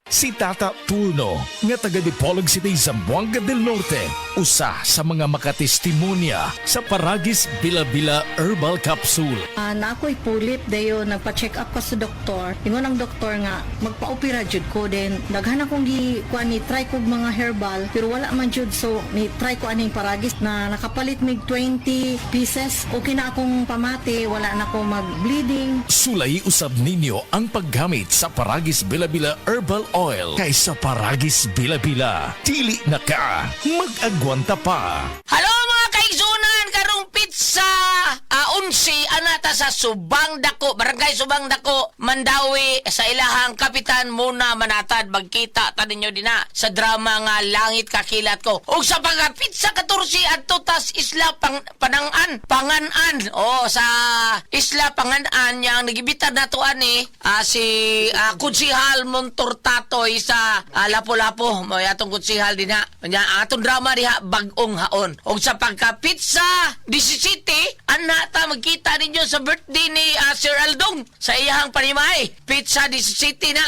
Si Tata Tulno, nga taga Dipolog City, Zamboanga del Norte, usa sa mga makatestimonya sa Paragis Bila-Bila Herbal Capsule. Na ako'y pulip dayo nagpa-check up ko sa doktor. Ingon ang doktor nga magpa-opera jud ko din. Daghan akong kuan ni try kog mga herbal pero wala man jud, so ni try ko aning Paragis na nakapalit mig 20 pieces. Okay na akong pamati, wala na ako mag-bleeding. Sulay usab ninyo ang paggamit sa Paragis Bila-Bila Herbal Oil kaysa Paragis Bila-Bila. Dili na ka mag-agwanta pa. Halo mga kaigsunan, karong pizza 11 anata sa Subang Dako, Barangay Subang Dako, Mandawi, sa ilahang kapitan muna manatad magkita ta ninyo dina sa drama nga Langit Kakilat Ko. Ug sa pagka pizza 14 adto tas Isla Panganan. Sa Isla Panganan yang nagibitan nato ani si Kunsihal Montortatoy sa Lapu-Lapu. Mo atong kunsihal dinha. Nya atong drama diha bag-ong haon. Ug sa pagka pizza 17 anata magkita ninyo sa birthday ni Sir Aldong sa iyahang panimay. Pizza 17 na.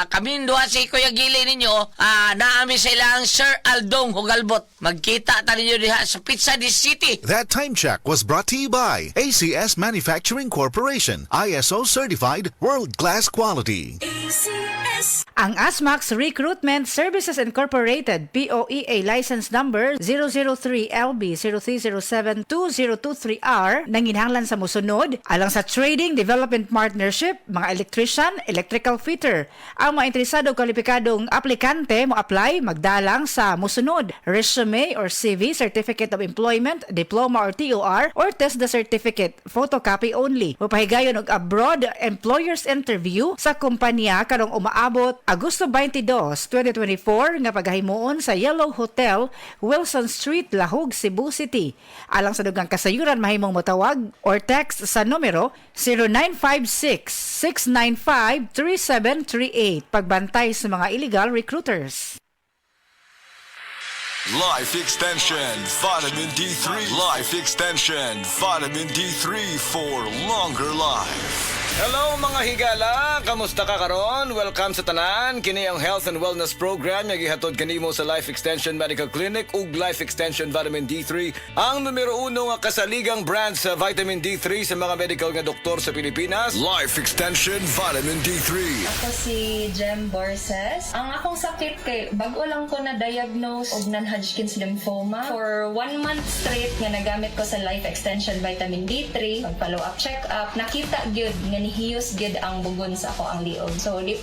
Kami duha si Kuya Gili ninyo. Naami sa ilang Sir Aldong Hugalbot. Magkita ta ninyo diha sa Pizza 17. That time check was brought to you by ACS Manufacturing Corporation, ISO certified world-class quality. Ang ASMAX Recruitment Services Incorporated, POEA License Number 003LB03072023R nanginhanglan sa musunod alang sa Trading Development Partnership, mga electrician, electrical fitter. Ang mga interesado kwalipikadong aplikante mo apply magdalang sa musunod: resume or CV, Certificate of Employment, Diploma or TOR, or test the certificate, photocopy only. Mapahigayon og abroad employers interview sa kumpanya karong umaabot Agosto 22, 2024 nga paghahimuon sa Yellow Hotel, Wilson Street, Lahog, Cebu City. Alang sa dugang kasayuran mahimong motawag or text sa numero 0956-695-3738. Pagbantay sa mga illegal recruiters. Life Extension Vitamin D3. Life Extension Vitamin D3 for longer life. Hello mga higala, kamusta ka karon? Welcome sa tanan. Kini ang Health and Wellness Program nga gihatod kanimo sa Life Extension Medical Clinic ug Life Extension Vitamin D3, ang numero 1 nga kasaligang brand sa vitamin D3 sa mga medical nga doktor sa Pilipinas. Life Extension Vitamin D3. Ako si Jem Borses. Ang akong sakit kay bago lang ko na diagnose og non-Hodgkin's lymphoma. For 1 month straight nga nagamit ko sa Life Extension Vitamin D3, pag follow up check up, nakita gyud nga nihiyos gyud ang bugon sa ako ang liog. So di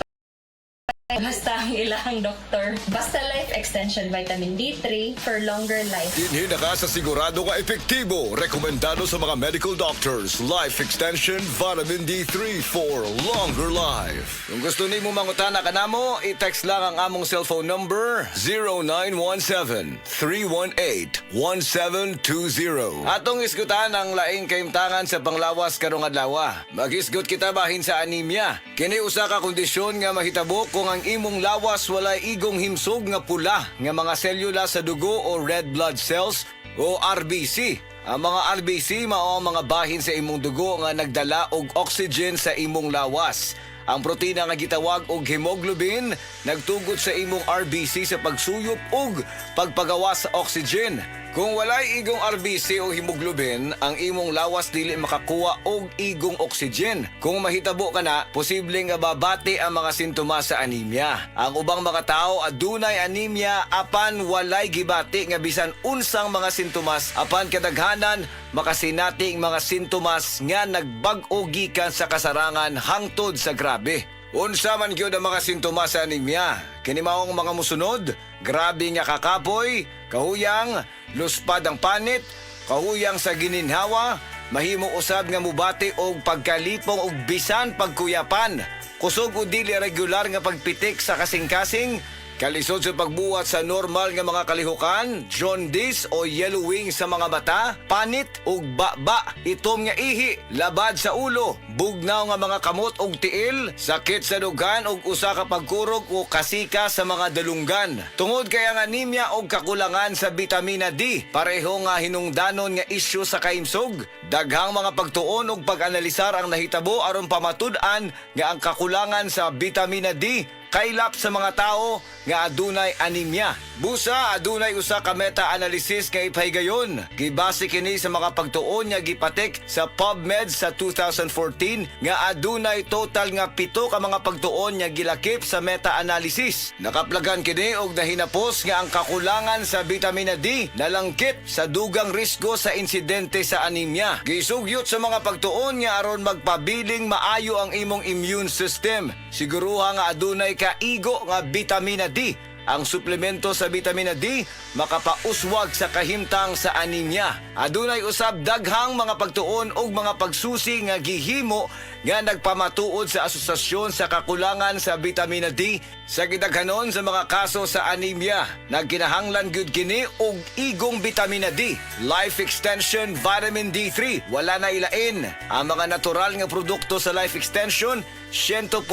basta ang ilang doktor. Basta Life Extension Vitamin D3 for longer life. Dinhi na ka sa sigurado nga epektibo. Rekomendado sa mga medical doctors. Life Extension Vitamin D3 for longer life. Kung gusto nimo mangutana kanamo, i-text lang ang among cellphone number 0917-318-1720. Atong isgutan ang laing kaimtangan sa panglawas karong adlaw. Mag-isgut kita bahin sa anemia. Kini usa ka kondisyon nga mahitabo kung ang imong lawas walay igong himsog nga pula nga mga selula sa dugo o red blood cells o RBC. Ang mga RBC mao ang mga bahin sa imong dugo nga nagdala og oxygen sa imong lawas. Ang protina nga gitawag og hemoglobin nagtugot sa imong RBC sa pagsuyop ug pagpagawa sa oxygen. Kung walay igong RBC o hemoglobin, ang imong lawas dili makakuha og igong oxygen. Kung mahitabo ka na, posibleng nga babati ang mga sintomas sa anemia. Ang ubang mga tao adunay anemia apan walay gibati nga bisan unsang mga sintomas, apan kadaghanan makasinati ang mga sintomas nga nagbag-o gikan sa kasarangan hangtod sa grabe. Unsa man gyud ang mga sintomas sa anemia? Kini maong mga musunod: grabe nga kakapoy, kahuyang, luspad ang panit, kahuyang sa gininhawa, mahimo usab nga mubati og pagkalipong og bisan pagkuyapan, kusog o dili regular nga pagpitik sa kasing-kasing, kalisod sa pagbuhat sa normal nga mga kalihukan, jaundice o yellowing sa mga mata, panit ug baba, itom nga ihi, labad sa ulo, bugnaw nga mga kamot ug tiil, sakit sa dugan ug usa ka pagkurog o kasika sa mga dalunggan. Tungod kay ang anemia ug kakulangan sa bitamina D, pareho nga hinungdanon nga isyu sa kaimsog. Daghang mga pagtuon ug pag-analisar ang nahitabo aron pamatud-an nga ang kakulangan sa bitamina D kaylap sa mga tao nga adunay anemia. Busa adunay usa ka meta-analysis nga ipaygayon. Gibase kini sa mga pagtuon nga gipatik sa PubMed sa 2014 nga adunay total nga 7 ka mga pagtuon nga gilakip sa meta-analysis. Nakaplagan kini og nahinapos nga ang kakulangan sa bitamina D nalangkit sa dugang risgo sa insidente sa anemia. Gisugyot sa mga pagtuon nga aron magpabiling maayo ang imong immune system. Siguruha nga adunay kaigo nga bitamina D. Ang suplemento sa bitamina D makapauswag sa kahimtang sa anemia. Adunay usab daghang mga pagtuon ug mga pagsusi nga gihimo nga nagpamatuod sa asosasyon sa kakulangan sa bitamina D sa gidaghanon sa mga kaso sa anemia. Nagkinahanglan gyud kini og igong bitamina D, Life Extension Vitamin D3. Wala na ilain. Ang mga natural nga produkto sa Life Extension 100%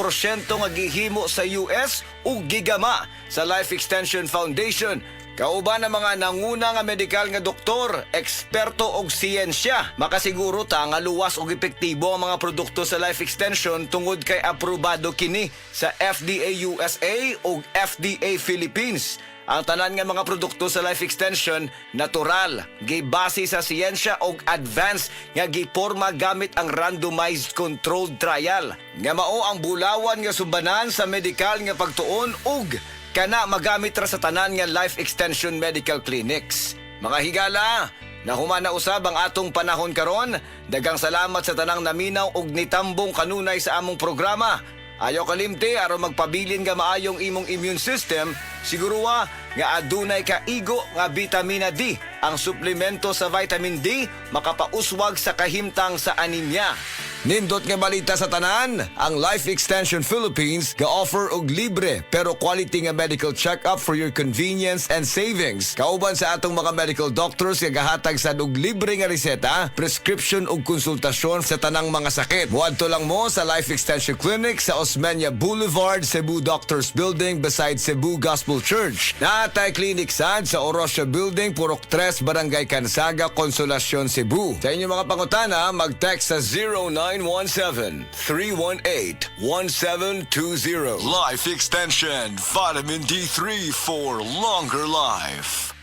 nga gihimo sa US ug gigama sa Life Extension Foundation. Kauban ang mga nanguna nga medikal nga doktor, eksperto og siyensya. Makasiguro ta nga luwas og epektibo ang mga produkto sa Life Extension tungod kay aprobado kini sa FDA USA ug FDA Philippines. Ang tanan nga mga produkto sa Life Extension natural, gibase sa siyensya ug advanced nga giporma gamit ang randomized controlled trial. Nga mao ang bulawan nga subanan sa medikal nga pagtuon ug kana magamit ra sa tanan nga Life Extension Medical Clinics. Mga higala, nahumana usab ang atong panahon karon. Daghang salamat sa tanang naminaw ug nitambong kanunay sa among programa. Ayaw kalimti aron magpabilin nga maayong imong immune system, siguruha nga adunay kaigo nga bitamina D. Ang suplemento sa vitamin D makapauswag sa kahimtang sa anemia. Nindot nga balita sa tanan, ang Life Extension Philippines ga-offer og libre pero quality nga medical check-up for your convenience and savings. Kauban sa atong mga medical doctors nga gahatag sad og libre nga reseta, prescription ug konsultasyon sa tanang mga sakit. Muadto lang mo sa Life Extension Clinic sa Osmeña Boulevard, Cebu Doctors Building beside Cebu Gospel Church. Naatay clinic sad sa Orosio Building, Purok 3, Barangay Cansaga, Consolacion, Cebu. Sa inyong mga pangutana, mag-text sa 0917-318-1720. Life Extension Vitamin D3 for longer life.